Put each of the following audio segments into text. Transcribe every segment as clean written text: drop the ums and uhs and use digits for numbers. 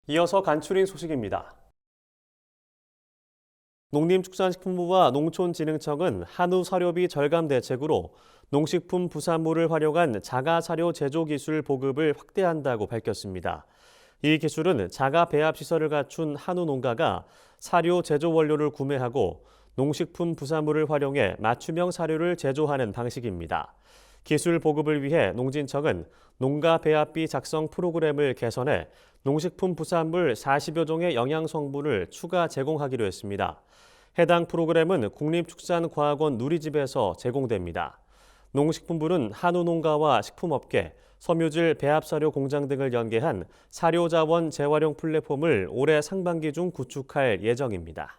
이어서 간추린 소식입니다. 농림축산식품부와 농촌진흥청은 한우 사료비 절감 대책으로 농식품 부산물을 활용한 자가 사료 제조 기술 보급을 확대한다고 밝혔습니다. 이 기술은 자가 배합 시설을 갖춘 한우 농가가 사료 제조 원료를 구매하고 농식품 부산물을 활용해 맞춤형 사료를 제조하는 방식입니다. 기술 보급을 위해 농진청은 농가 배합비 작성 프로그램을 개선해 농식품 부산물 40여 종의 영양 성분을 추가 제공하기로 했습니다. 해당 프로그램은 국립축산과학원 누리집에서 제공됩니다. 농식품부는 한우 농가와 식품업계, 섬유질 배합사료 공장 등을 연계한 사료자원 재활용 플랫폼을 올해 상반기 중 구축할 예정입니다.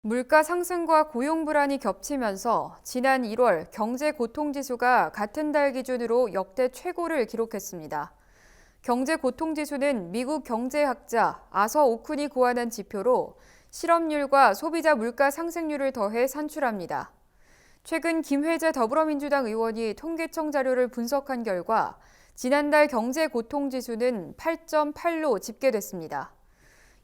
물가 상승과 고용 불안이 겹치면서 지난 1월 경제 고통지수가 같은 달 기준으로 역대 최고를 기록했습니다. 경제 고통지수는 미국 경제학자 아서 오쿤이 고안한 지표로 실업률과 소비자 물가 상승률을 더해 산출합니다. 최근 김회재 더불어민주당 의원이 통계청 자료를 분석한 결과 지난달 경제 고통지수는 8.8로 집계됐습니다.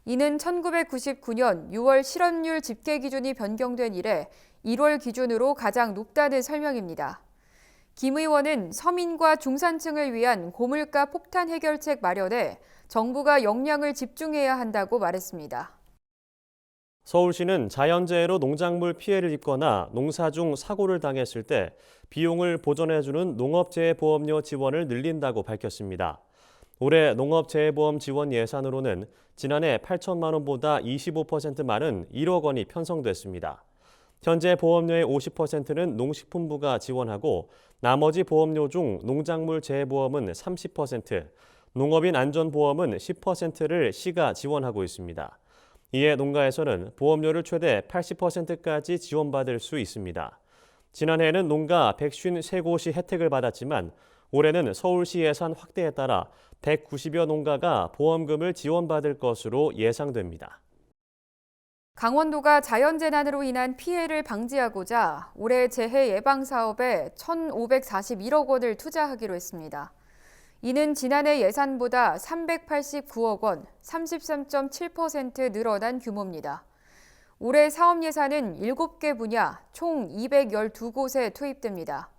이는 1999년 6월 실업률 집계 기준이 변경된 이래 1월 기준으로 가장 높다는 설명입니다. 김 의원은 서민과 중산층을 위한 고물가 폭탄 해결책 마련에 정부가 역량을 집중해야 한다고 말했습니다. 서울시는 자연재해로 농작물 피해를 입거나 농사 중 사고를 당했을 때 비용을 보전해주는 농업재해보험료 지원을 늘린다고 밝혔습니다. 올해 농업재해보험 지원 예산으로는 지난해 8천만 원보다 25% 많은 1억 원이 편성됐습니다. 현재 보험료의 50%는 농식품부가 지원하고 나머지 보험료 중 농작물 재해보험은 30%, 농업인 안전보험은 10%를 시가 지원하고 있습니다. 이에 농가에서는 보험료를 최대 80%까지 지원받을 수 있습니다. 지난해에는 농가 153곳이 혜택을 받았지만 올해는 서울시 예산 확대에 따라 190여 농가가 보험금을 지원받을 것으로 예상됩니다. 강원도가 자연재난으로 인한 피해를 방지하고자 올해 재해 예방 사업에 1,541억 원을 투자하기로 했습니다. 이는 지난해 예산보다 389억 원, 33.7% 늘어난 규모입니다. 올해 사업 예산은 7개 분야, 총 212곳에 투입됩니다.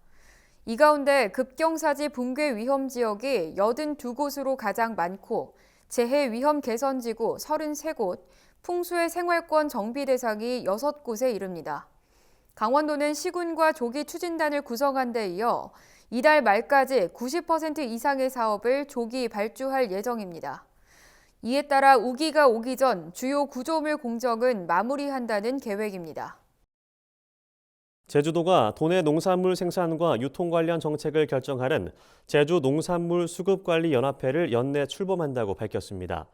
이 가운데 급경사지 붕괴 위험 지역이 82곳으로 가장 많고 재해 위험 개선지구 33곳, 풍수의 생활권 정비 대상이 6곳에 이릅니다. 강원도는 시군과 조기 추진단을 구성한 데 이어 이달 말까지 90% 이상의 사업을 조기 발주할 예정입니다. 이에 따라 우기가 오기 전 주요 구조물 공정은 마무리한다는 계획입니다. 제주도가 도내 농산물 생산과 유통 관련 정책을 결정하는 제주농산물수급관리연합회를 연내 출범한다고 밝혔습니다.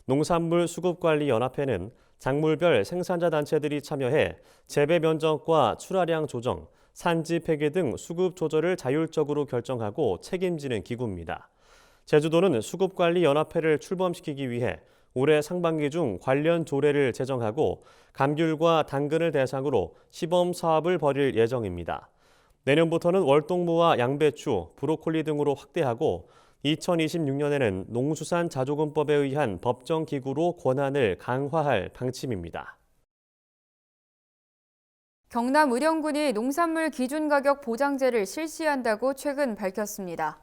농산물수급관리연합회는 작물별 생산자 단체들이 참여해 재배 면적과 출하량 조정, 산지 폐기 등 수급 조절을 자율적으로 결정하고 책임지는 기구입니다. 제주도는 수급관리연합회를 출범시키기 위해 올해 상반기 중 관련 조례를 제정하고 감귤과 당근을 대상으로 시범 사업을 벌일 예정입니다. 내년부터는 월동무와 양배추, 브로콜리 등으로 확대하고 2026년에는 농수산자조금법에 의한 법정기구로 권한을 강화할 방침입니다. 경남 의령군이 농산물 기준가격 보장제를 실시한다고 최근 밝혔습니다.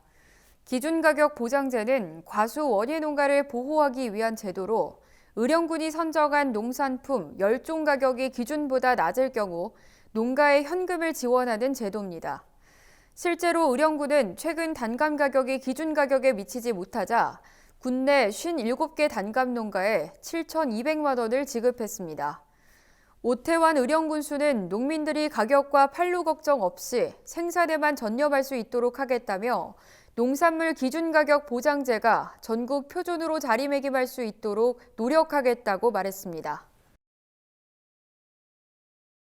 기준가격 보장제는 과수 원예 농가를 보호하기 위한 제도로 의령군이 선정한 농산품 10종 가격이 기준보다 낮을 경우 농가에 현금을 지원하는 제도입니다. 실제로 의령군은 최근 단감 가격이 기준 가격에 미치지 못하자 군내 57개 단감 농가에 7,200만 원을 지급했습니다. 오태환 의령군수는 농민들이 가격과 판로 걱정 없이 생산에만 전념할 수 있도록 하겠다며 농산물 기준가격 보장제가 전국 표준으로 자리매김할 수 있도록 노력하겠다고 말했습니다.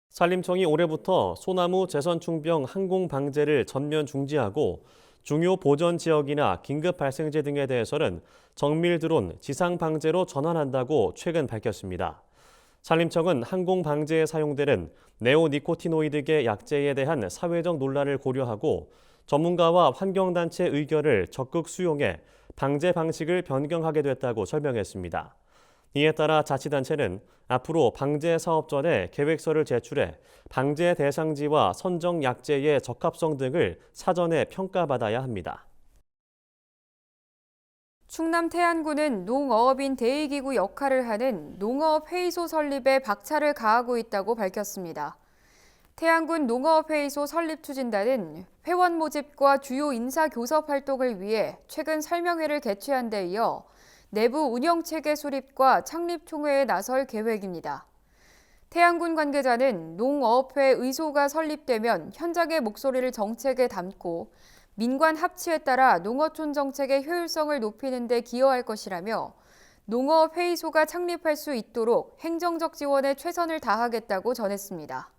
산림청이 올해부터 소나무 재선충병 항공 방제를 전면 중지하고 중요 보전 지역이나 긴급 발생지 등에 대해서는 정밀 드론 지상 방제로 전환한다고 최근 밝혔습니다. 산림청은 항공 방제에 사용되는 네오니코티노이드계 약제에 대한 사회적 논란을 고려하고 전문가와 환경단체 의견을 적극 수용해 방제 방식을 변경하게 됐다고 설명했습니다. 이에 따라 자치단체는 앞으로 방제 사업 전에 계획서를 제출해 방제 대상지와 선정 약재의 적합성 등을 사전에 평가받아야 합니다. 충남 태안군은 농어업인 대의기구 역할을 하는 농어업회의소 설립에 박차를 가하고 있다고 밝혔습니다. 태안군 농어업회의소 설립추진단은 회원 모집과 주요 인사 교섭 활동을 위해 최근 설명회를 개최한 데 이어 내부 운영체계 수립과 창립총회에 나설 계획입니다. 태안군 관계자는 농어업회 의소가 설립되면 현장의 목소리를 정책에 담고 민관 합치에 따라 농어촌 정책의 효율성을 높이는 데 기여할 것이라며 농어업회의소가 창립할 수 있도록 행정적 지원에 최선을 다하겠다고 전했습니다.